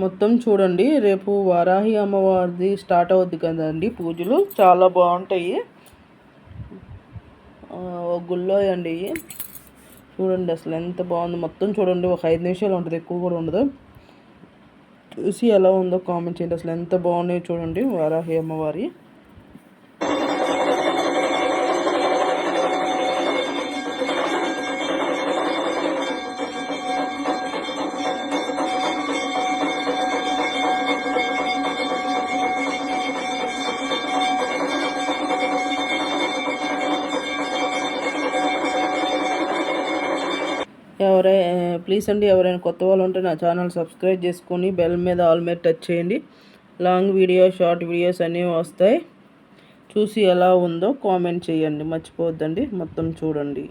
మొత్తం చూడండి. రేపు వారాహి అమ్మవారిది స్టార్ట్ అవుద్ది కదండి పూజలు, చాలా బాగుంటాయి. గుళ్ళో అండి చూడండి అసలు ఎంత బాగుంది. మొత్తం చూడండి, ఒక 5 నిమిషాలు ఉంటుంది, ఎక్కువ కూడా ఉండదు. చూసి ఎలా ఉందో కామెంట్ చేయండి. అసలు ఎంత బాగున్నాయో చూడండి వారాహి అమ్మవారి. ప్లీజ్ అండి, ఎవరైనా కొత్త వాళ్ళు ఉంటే నా ఛానల్ సబ్స్క్రైబ్ చేసుకొని బెల్ మీద ఆల్ మీద టచ్ చేయండి. లాంగ్ వీడియో, షార్ట్ వీడియోస్ అన్నీ వస్తాయి. చూసి ఎలా ఉందో కామెంట్ చేయండి, మర్చిపోవద్దండి. మొత్తం చూడండి.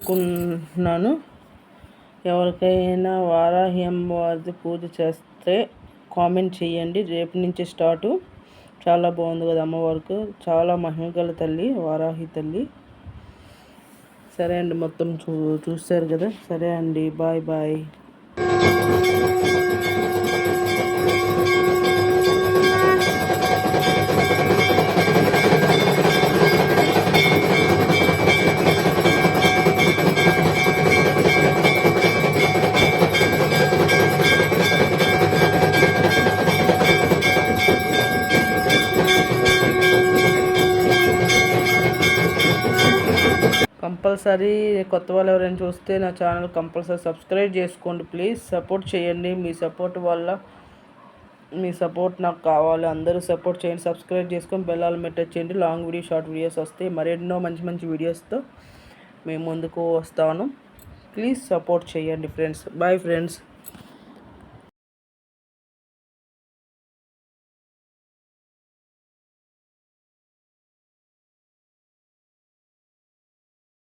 అనుకున్నాను. ఎవరికైనా వారాహి అమ్మవారి పూజ చేస్తే కామెంట్ చేయండి. రేపు నుంచి స్టార్టు. చాలా బాగుంది కదా అమ్మవారికి, చాలా మహిమగల తల్లి వారాహి తల్లి. సరే అండి, మొత్తం చూస్తారు కదా. సరే అండి, బాయ్ బాయ్. కంపల్సరీ కొత్త వాళ్ళు ఎవరైనా చూస్తే నా ఛానల్ కంపల్సరీ సబ్స్క్రైబ్ చేసుకోండి. ప్లీజ్ సపోర్ట్ చేయండి. మీ సపోర్ట్ వల్ల, మీ సపోర్ట్ నాకు కావాలి. అందరూ సపోర్ట్ చేయండి. సబ్స్క్రైబ్ చేసుకొని బెల్ ఆల్ మీద టచ్ చేయండి. లాంగ్ వీడియో, షార్ట్ వీడియోస్ వస్తాయి. మరెన్నో మంచి మంచి వీడియోస్తో మేము ముందుకు వస్తాను. ప్లీజ్ సపోర్ట్ చేయండి ఫ్రెండ్స్. Bye friends.